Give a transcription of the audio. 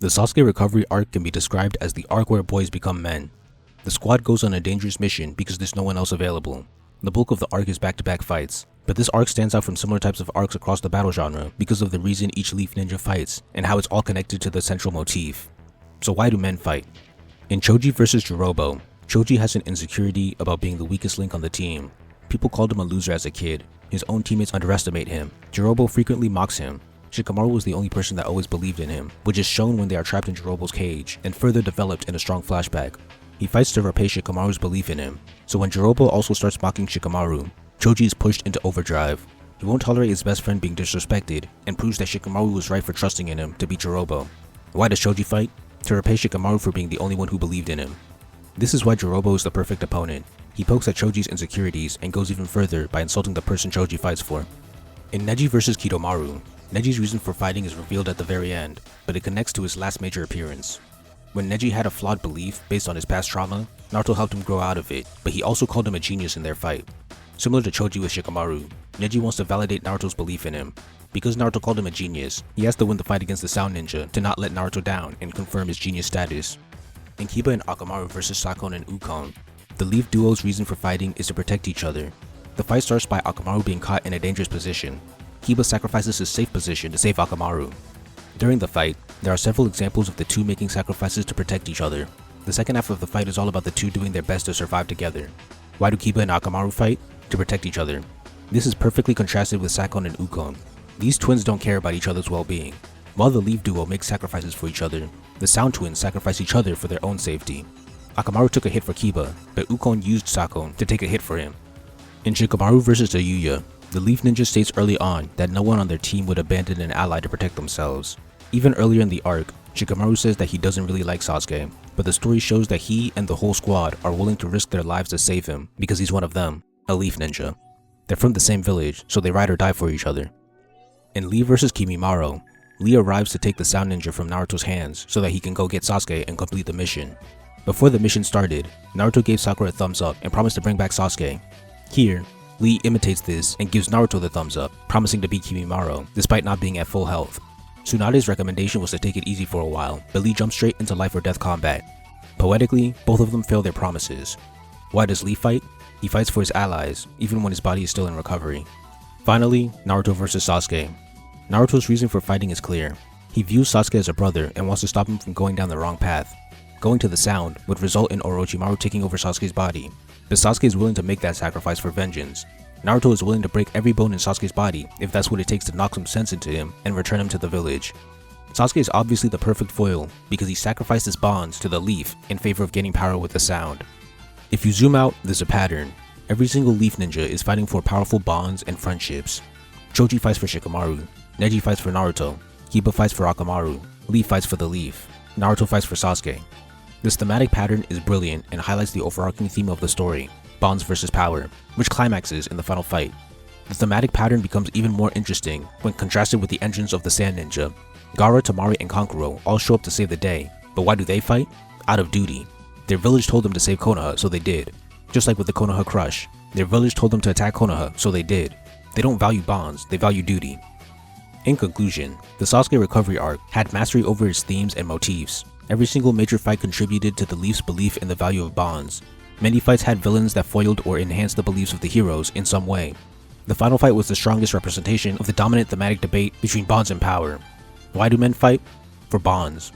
The Sasuke recovery arc can be described as the arc where boys become men. The squad goes on a dangerous mission because there's no one else available. The bulk of the arc is back-to-back fights, but this arc stands out from similar types of arcs across the battle genre because of the reason each Leaf Ninja fights and how it's all connected to the central motif. So why do men fight? In Choji vs Jirobo, Choji has an insecurity about being the weakest link on the team. People called him a loser as a kid. His own teammates underestimate him. Jirobo frequently mocks him. Shikamaru was the only person that always believed in him, which is shown when they are trapped in Jirobo's cage, and further developed in a strong flashback. He fights to repay Shikamaru's belief in him, so when Jirobo also starts mocking Shikamaru, Choji is pushed into overdrive. He won't tolerate his best friend being disrespected, and proves that Shikamaru was right for trusting in him to beat Jirobo. Why does Choji fight? To repay Shikamaru for being the only one who believed in him. This is why Jirobo is the perfect opponent. He pokes at Choji's insecurities and goes even further by insulting the person Choji fights for. In Neji vs Kidomaru, Neji's reason for fighting is revealed at the very end, but it connects to his last major appearance. When Neji had a flawed belief based on his past trauma, Naruto helped him grow out of it, but he also called him a genius in their fight. Similar to Choji with Shikamaru, Neji wants to validate Naruto's belief in him. Because Naruto called him a genius, he has to win the fight against the Sound Ninja to not let Naruto down and confirm his genius status. In Kiba and Akamaru vs Sakon and Ukon, the Leaf duo's reason for fighting is to protect each other. The fight starts by Akamaru being caught in a dangerous position. Kiba sacrifices his safe position to save Akamaru. During the fight, there are several examples of the two making sacrifices to protect each other. The second half of the fight is all about the two doing their best to survive together. Why do Kiba and Akamaru fight? To protect each other. This is perfectly contrasted with Sakon and Ukon. These twins don't care about each other's well-being. While the Leaf duo makes sacrifices for each other, the Sound twins sacrifice each other for their own safety. Akamaru took a hit for Kiba, but Ukon used Sakon to take a hit for him. In Shikamaru vs Ayuya, the Leaf Ninja states early on that no one on their team would abandon an ally to protect themselves. Even earlier in the arc, Shikamaru says that he doesn't really like Sasuke, but the story shows that he and the whole squad are willing to risk their lives to save him because he's one of them, a Leaf Ninja. They're from the same village, so they ride or die for each other. In Lee vs Kimimaro, Lee arrives to take the Sound Ninja from Naruto's hands so that he can go get Sasuke and complete the mission. Before the mission started, Naruto gave Sakura a thumbs up and promised to bring back Sasuke. Here, Lee imitates this and gives Naruto the thumbs up, promising to beat Kimimaro, despite not being at full health. Tsunade's recommendation was to take it easy for a while, but Lee jumped straight into life or death combat. Poetically, both of them fail their promises. Why does Lee fight? He fights for his allies, even when his body is still in recovery. Finally, Naruto vs Sasuke. Naruto's reason for fighting is clear. He views Sasuke as a brother and wants to stop him from going down the wrong path. Going to the Sound would result in Orochimaru taking over Sasuke's body, but Sasuke is willing to make that sacrifice for vengeance. Naruto is willing to break every bone in Sasuke's body if that's what it takes to knock some sense into him and return him to the village. Sasuke is obviously the perfect foil because he sacrificed his bonds to the Leaf in favor of gaining power with the Sound. If you zoom out, there's a pattern. Every single Leaf Ninja is fighting for powerful bonds and friendships. Choji fights for Shikamaru, Neji fights for Naruto, Kiba fights for Akamaru, Lee fights for the Leaf, Naruto fights for Sasuke. This thematic pattern is brilliant and highlights the overarching theme of the story, bonds versus power, which climaxes in the final fight. The thematic pattern becomes even more interesting when contrasted with the entrance of the Sand Ninja. Gaara, Tamari, and Kankuro all show up to save the day, but why do they fight? Out of duty. Their village told them to save Konoha, so they did. Just like with the Konoha Crush, their village told them to attack Konoha, so they did. They don't value bonds, they value duty. In conclusion, the Sasuke recovery arc had mastery over its themes and motifs. Every single major fight contributed to the Leaf's belief in the value of bonds. Many fights had villains that foiled or enhanced the beliefs of the heroes in some way. The final fight was the strongest representation of the dominant thematic debate between bonds and power. Why do men fight? For bonds.